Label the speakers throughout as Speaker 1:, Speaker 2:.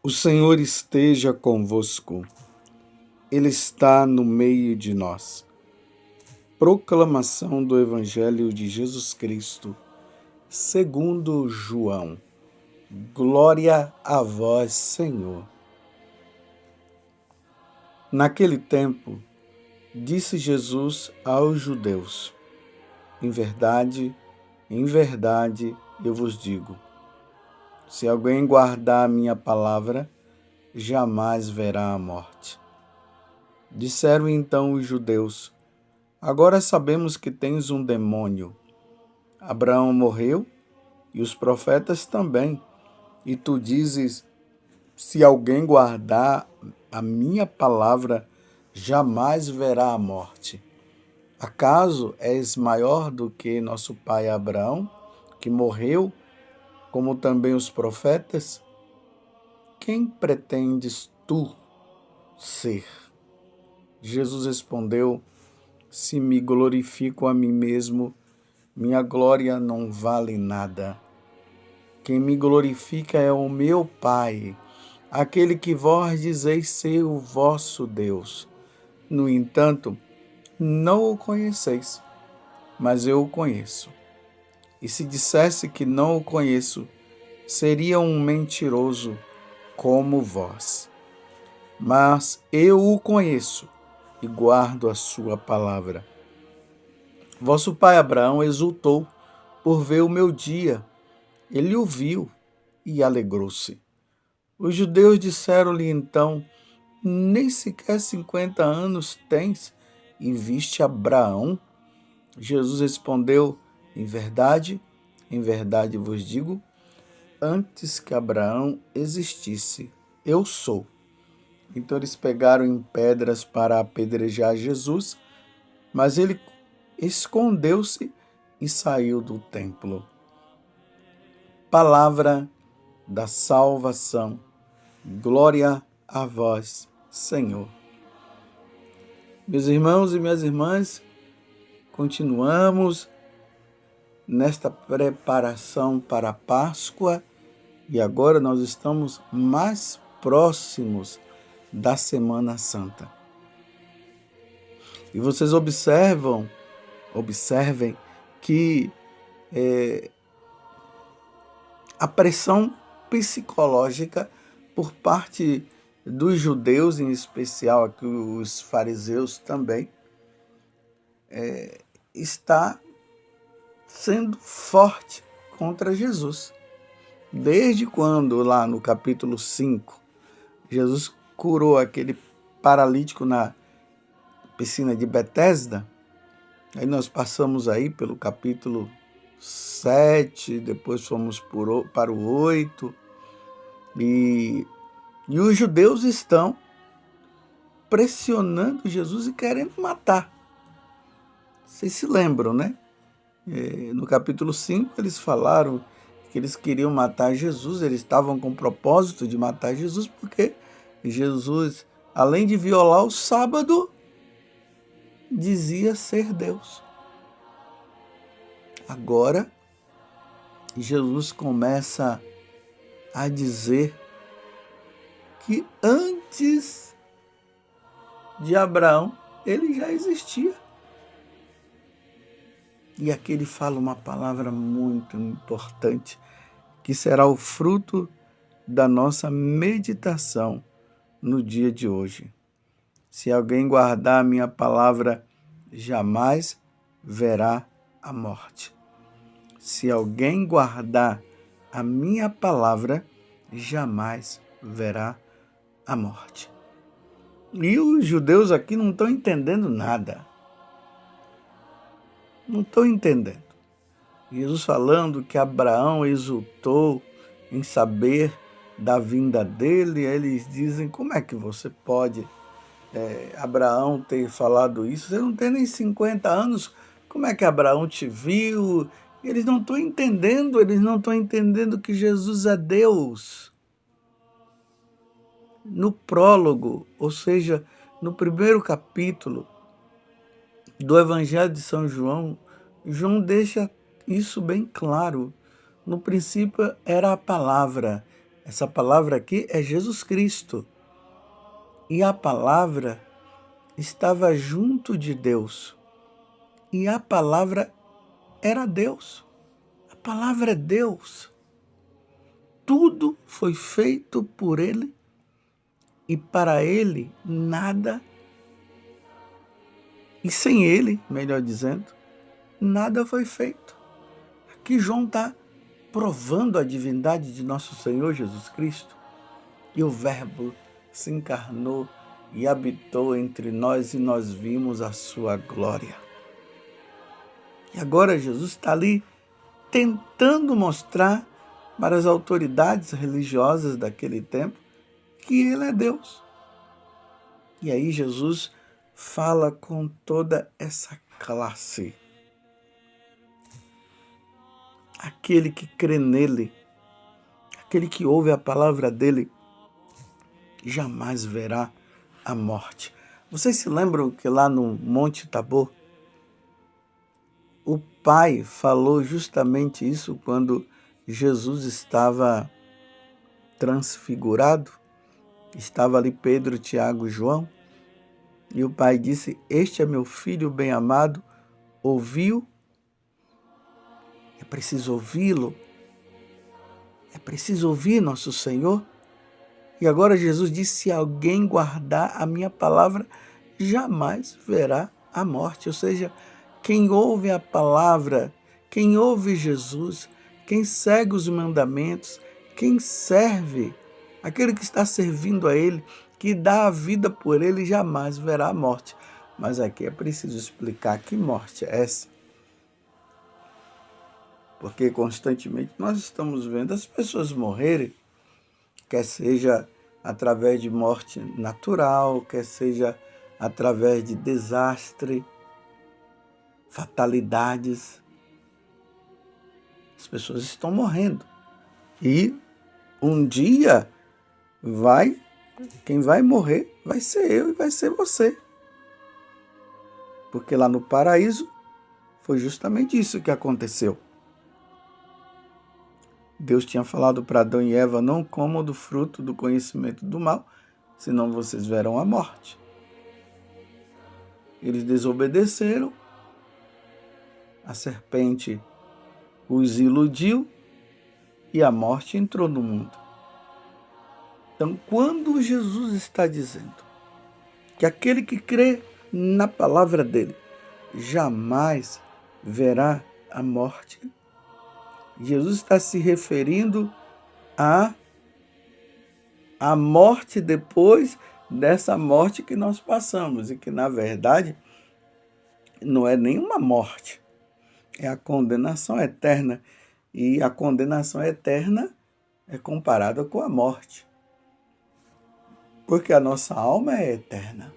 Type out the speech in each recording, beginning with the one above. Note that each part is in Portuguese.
Speaker 1: O Senhor esteja convosco, Ele está no meio de nós. Proclamação do Evangelho de Jesus Cristo, segundo João. Glória a vós, Senhor. Naquele tempo, disse Jesus aos judeus: em verdade, eu vos digo, se alguém guardar a minha palavra, jamais verá a morte. Disseram então os judeus: agora sabemos que tens um demônio. Abraão morreu e os profetas também. E tu dizes: se alguém guardar a minha palavra, jamais verá a morte. Acaso és maior do que nosso pai Abraão, que morreu, como também os profetas? Quem pretendes tu ser? Jesus respondeu: se me glorifico a mim mesmo, minha glória não vale nada. Quem me glorifica é o meu Pai, aquele que vós dizeis ser o vosso Deus. No entanto, não o conheceis, mas eu o conheço. E se dissesse que não o conheço, seria um mentiroso como vós. Mas eu o conheço e guardo a sua palavra. Vosso pai Abraão exultou por ver o meu dia. Ele o viu e alegrou-se. Os judeus disseram-lhe então: nem sequer 50 anos tens e viste Abraão? Jesus respondeu: em verdade vos digo, antes que Abraão existisse, eu sou. Então eles pegaram em pedras para apedrejar Jesus, mas ele escondeu-se e saiu do templo. Palavra da salvação. Glória a vós, Senhor. Meus irmãos e minhas irmãs, continuamos nesta preparação para a Páscoa e agora nós estamos mais próximos da Semana Santa. E vocês observem que a pressão psicológica por parte dos judeus, em especial aqui os fariseus também, está sendo forte contra Jesus. Desde quando, lá no capítulo 5, Jesus curou aquele paralítico na piscina de Betesda, aí nós passamos aí pelo capítulo 7, depois fomos para o 8, e os judeus estão pressionando Jesus e querendo matar. Vocês se lembram, né? No capítulo 5, eles falaram que eles queriam matar Jesus, eles estavam com o propósito de matar Jesus, porque Jesus, além de violar o sábado, dizia ser Deus. Agora, Jesus começa a dizer que antes de Abraão, ele já existia. E aqui ele fala uma palavra muito importante, que será o fruto da nossa meditação no dia de hoje. Se alguém guardar a minha palavra, jamais verá a morte. Se alguém guardar a minha palavra, jamais verá a morte. E os judeus aqui não estão entendendo nada. Não estão entendendo. Jesus falando que Abraão exultou em saber da vinda dele, eles dizem: como é que você pode, Abraão, ter falado isso? Você não tem nem 50 anos, como é que Abraão te viu? Eles não estão entendendo que Jesus é Deus. No prólogo, ou seja, no primeiro capítulo do Evangelho de São João, João deixa isso bem claro. No princípio era a palavra, Essa palavra aqui é Jesus Cristo. E a palavra estava junto de Deus. E a palavra era Deus. A palavra é Deus. Tudo foi feito por Ele e para Ele nada, e sem Ele, melhor dizendo, nada foi feito. Aqui João está provando a divindade de nosso Senhor Jesus Cristo. E o Verbo se encarnou e habitou entre nós e nós vimos a sua glória. E agora Jesus está ali tentando mostrar para as autoridades religiosas daquele tempo que Ele é Deus. E aí Jesus fala com toda essa classe. Aquele que crê nele, aquele que ouve a palavra dele, jamais verá a morte. Vocês se lembram que lá no Monte Tabor, o Pai falou justamente isso quando Jesus estava transfigurado? Estava ali Pedro, Tiago e João, e o Pai disse: este é meu filho bem-amado, ouviu? É preciso ouvi-lo. É preciso ouvir nosso Senhor. E agora Jesus disse: se alguém guardar a minha palavra, jamais verá a morte. Ou seja, quem ouve a palavra, quem ouve Jesus, quem segue os mandamentos, quem serve, aquele que está servindo a Ele, que dá a vida por Ele, jamais verá a morte. Mas aqui é preciso explicar que morte é essa. Porque constantemente nós estamos vendo as pessoas morrerem, quer seja através de morte natural, quer seja através de desastre, fatalidades. As pessoas estão morrendo. E um dia quem vai morrer vai ser eu e vai ser você. Porque lá no paraíso foi justamente isso que aconteceu. Deus tinha falado para Adão e Eva: não comam do fruto do conhecimento do mal, senão vocês verão a morte. Eles desobedeceram, a serpente os iludiu e a morte entrou no mundo. Então, quando Jesus está dizendo que aquele que crê na palavra dele jamais verá a morte, Jesus está se referindo à morte depois dessa morte que nós passamos, e que, na verdade, não é nenhuma morte, é a condenação eterna. E a condenação eterna é comparada com a morte, porque a nossa alma é eterna.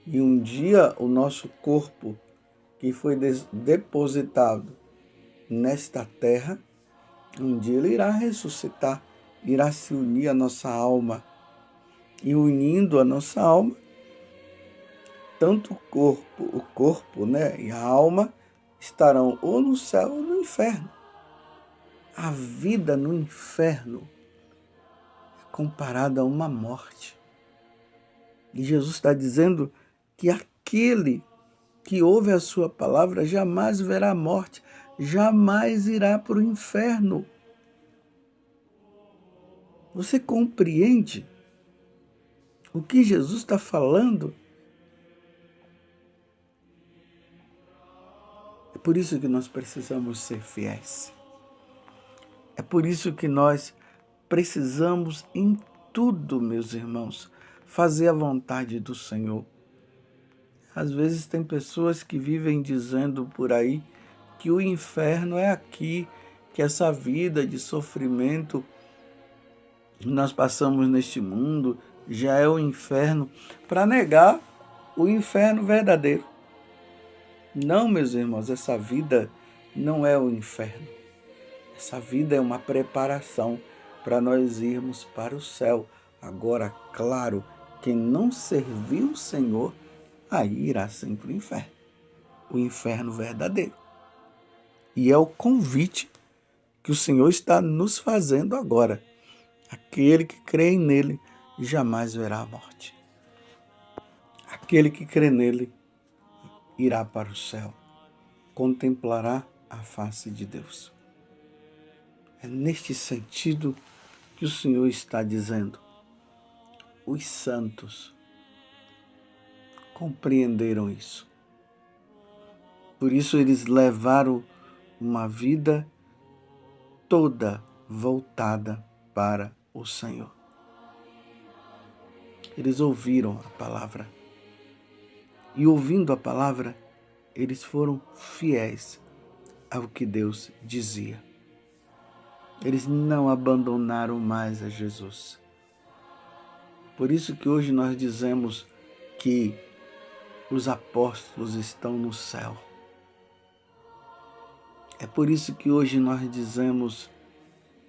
Speaker 1: E um dia o nosso corpo, que foi depositado nesta terra, um dia ele irá ressuscitar, irá se unir à nossa alma. E unindo a nossa alma, tanto o corpo, e a alma estarão ou no céu ou no inferno. A vida no inferno é comparada a uma morte. E Jesus está dizendo que aquele que ouve a sua palavra jamais verá a morte, jamais irá para o inferno. Você compreende o que Jesus está falando? É por isso que nós precisamos ser fiéis. É por isso que nós precisamos em tudo, meus irmãos, fazer a vontade do Senhor. Às vezes tem pessoas que vivem dizendo por aí que o inferno é aqui, que essa vida de sofrimento que nós passamos neste mundo já é o inferno, para negar o inferno verdadeiro. Não, meus irmãos, essa vida não é o inferno. Essa vida é uma preparação para nós irmos para o céu. Agora, claro, quem não serviu o Senhor, aí irá sempre o inferno verdadeiro. E é o convite que o Senhor está nos fazendo agora. Aquele que crê nele jamais verá a morte. Aquele que crê nele irá para o céu, contemplará a face de Deus. É neste sentido que o Senhor está dizendo. Os santos compreenderam isso. Por isso eles levaram uma vida toda voltada para o Senhor. Eles ouviram a palavra. E ouvindo a palavra, eles foram fiéis ao que Deus dizia. Eles não abandonaram mais a Jesus. Por isso que hoje nós dizemos que os apóstolos estão no céu. É por isso que hoje nós dizemos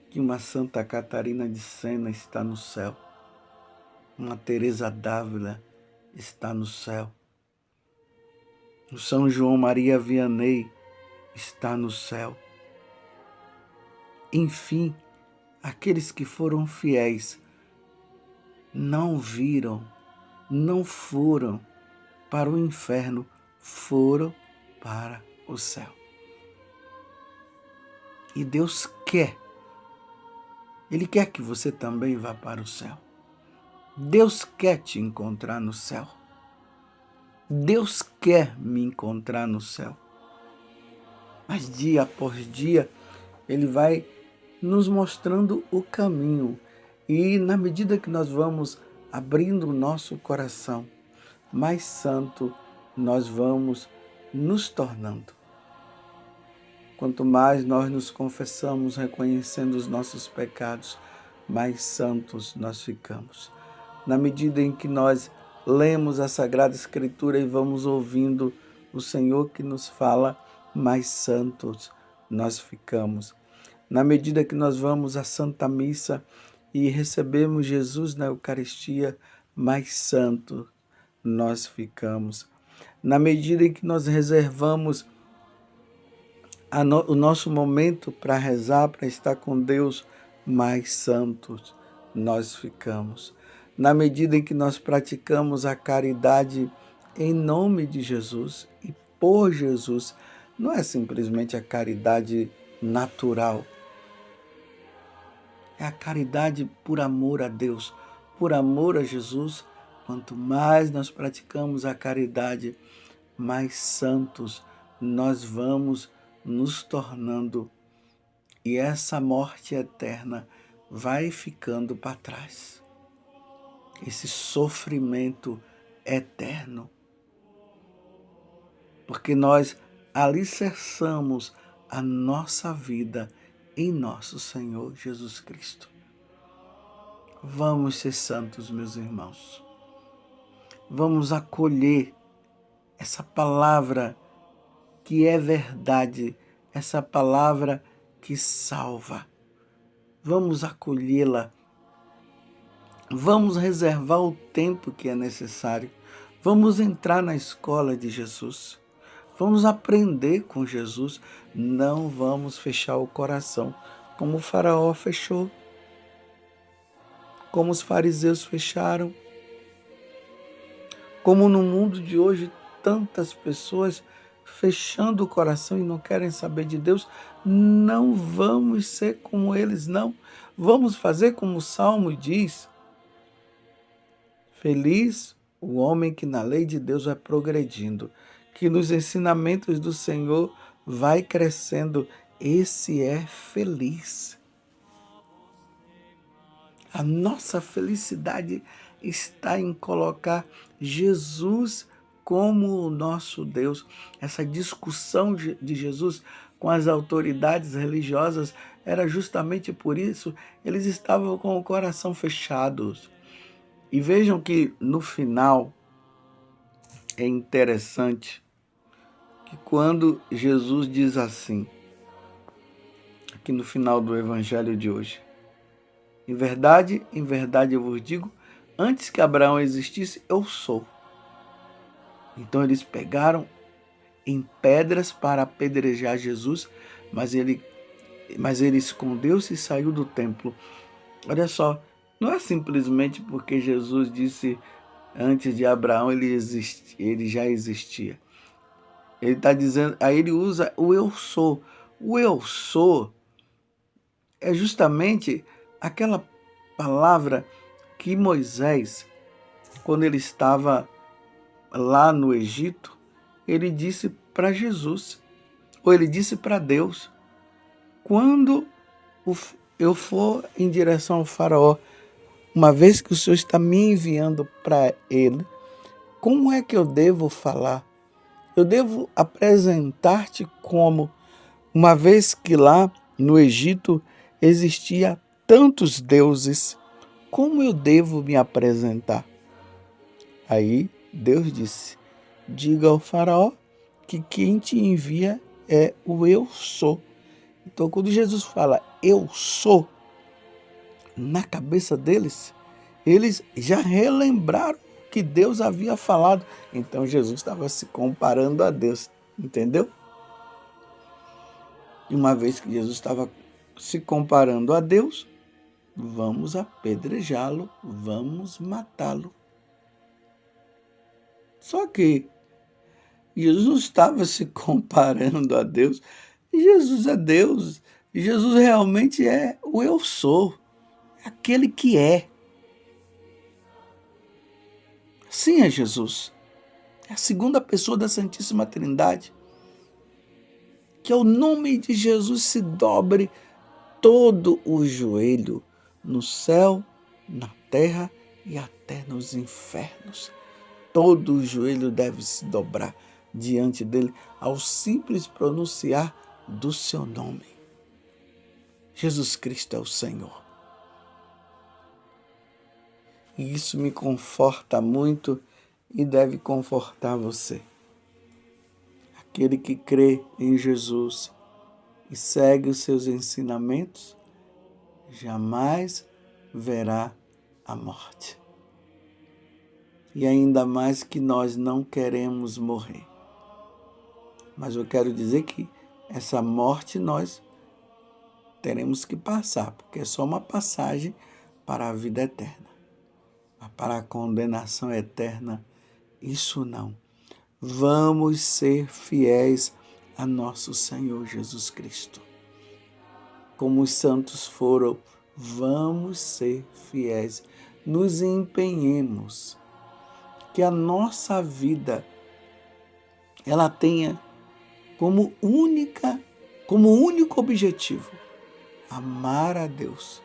Speaker 1: que uma Santa Catarina de Sena está no céu. Uma Teresa d'Ávila está no céu. O São João Maria Vianney está no céu. Enfim, aqueles que foram fiéis não viram, não foram para o inferno, foram para o céu. E Deus quer. Ele quer que você também vá para o céu. Deus quer te encontrar no céu. Deus quer me encontrar no céu. Mas dia após dia, Ele vai nos mostrando o caminho. E na medida que nós vamos abrindo o nosso coração, mais santo nós vamos nos tornando. Quanto mais nós nos confessamos, reconhecendo os nossos pecados, mais santos nós ficamos. Na medida em que nós lemos a Sagrada Escritura e vamos ouvindo o Senhor que nos fala, mais santos nós ficamos. Na medida que nós vamos à Santa Missa e recebemos Jesus na Eucaristia, mais santos nós ficamos. Na medida em que nós reservamos o nosso momento para rezar, para estar com Deus, mais santos nós ficamos. Na medida em que nós praticamos a caridade em nome de Jesus e por Jesus, não é simplesmente a caridade natural, é a caridade por amor a Deus, por amor a Jesus. Quanto mais nós praticamos a caridade, mais santos nós vamos nos tornando, e essa morte eterna vai ficando para trás. Esse sofrimento eterno. Porque nós alicerçamos a nossa vida em nosso Senhor Jesus Cristo. Vamos ser santos, meus irmãos. Vamos acolher essa palavra que é verdade, essa palavra que salva. Vamos acolhê-la. Vamos reservar o tempo que é necessário. Vamos entrar na escola de Jesus. Vamos aprender com Jesus. Não vamos fechar o coração como o faraó fechou, como os fariseus fecharam, como no mundo de hoje tantas pessoas fechando o coração e não querem saber de Deus. Não vamos ser como eles, não. Vamos fazer como o Salmo diz. Feliz o homem que na lei de Deus vai progredindo, que nos ensinamentos do Senhor vai crescendo. Esse é feliz. A nossa felicidade está em colocar Jesus como o nosso Deus. Essa discussão de Jesus com as autoridades religiosas era justamente por isso. Eles estavam com o coração fechado. E vejam que no final é interessante que quando Jesus diz assim, aqui no final do evangelho de hoje, em verdade eu vos digo, antes que Abraão existisse, eu sou. Então eles pegaram em pedras para apedrejar Jesus, mas ele mas ele escondeu-se e saiu do templo. Olha só, não é simplesmente porque Jesus disse antes de Abraão ele já existia. Ele está dizendo, aí ele usa o eu sou. O eu sou é justamente aquela palavra que Moisés, quando ele estava lá no Egito, ele disse para Jesus, ou ele disse para Deus: quando eu for em direção ao faraó, uma vez que o Senhor está me enviando para ele, como é que eu devo falar? Eu devo apresentar-te como, uma vez que lá no Egito existia tantos deuses, como eu devo me apresentar? Aí Deus disse: diga ao faraó que quem te envia é o eu sou. Então, quando Jesus fala eu sou, na cabeça deles, eles já relembraram que Deus havia falado. Então, Jesus estava se comparando a Deus, entendeu? E uma vez que Jesus estava se comparando a Deus, vamos apedrejá-lo, vamos matá-lo. Só que Jesus não estava se comparando a Deus. Jesus é Deus. Jesus realmente é o eu sou, aquele que é. Sim, é Jesus. É a segunda pessoa da Santíssima Trindade. Que ao nome de Jesus se dobre todo o joelho no céu, na terra e até nos infernos. Todo o joelho deve se dobrar diante dele ao simples pronunciar do seu nome. Jesus Cristo é o Senhor. E isso me conforta muito e deve confortar você. Aquele que crê em Jesus e segue os seus ensinamentos, jamais verá a morte. E ainda mais que nós não queremos morrer. Mas eu quero dizer que essa morte nós teremos que passar, porque é só uma passagem para a vida eterna. Mas para a condenação eterna, isso não. Vamos ser fiéis a nosso Senhor Jesus Cristo. Como os santos foram, vamos ser fiéis. Nos empenhemos que a nossa vida ela tenha como único objetivo amar a Deus,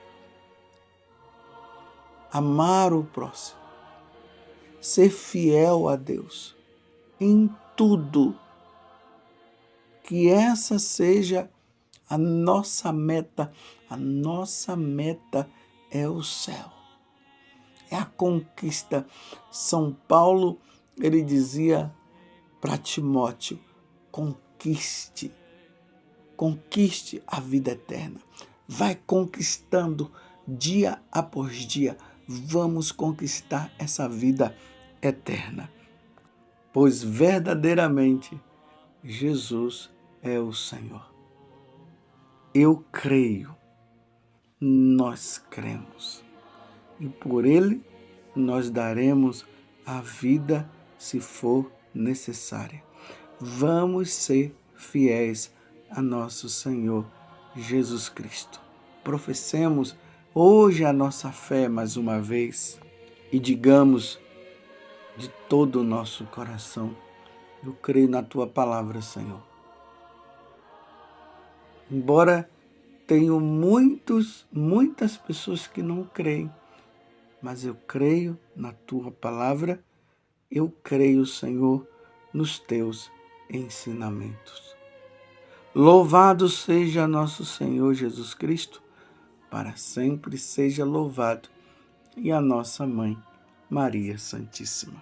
Speaker 1: amar o próximo, ser fiel a Deus em tudo. Que essa seja a nossa meta. A nossa meta é o céu. É a conquista. São Paulo, ele dizia para Timóteo: conquiste a vida eterna. Vai conquistando dia após dia. Vamos conquistar essa vida eterna. Pois verdadeiramente Jesus é o Senhor. Eu creio, nós cremos. E por Ele nós daremos a vida se for necessária. Vamos ser fiéis a nosso Senhor Jesus Cristo. Professemos hoje a nossa fé mais uma vez e digamos de todo o nosso coração: eu creio na Tua palavra, Senhor. Embora tenho muitas pessoas que não creem, mas eu creio na Tua palavra, eu creio, Senhor, nos Teus ensinamentos. Louvado seja nosso Senhor Jesus Cristo, para sempre seja louvado, e a nossa Mãe, Maria Santíssima.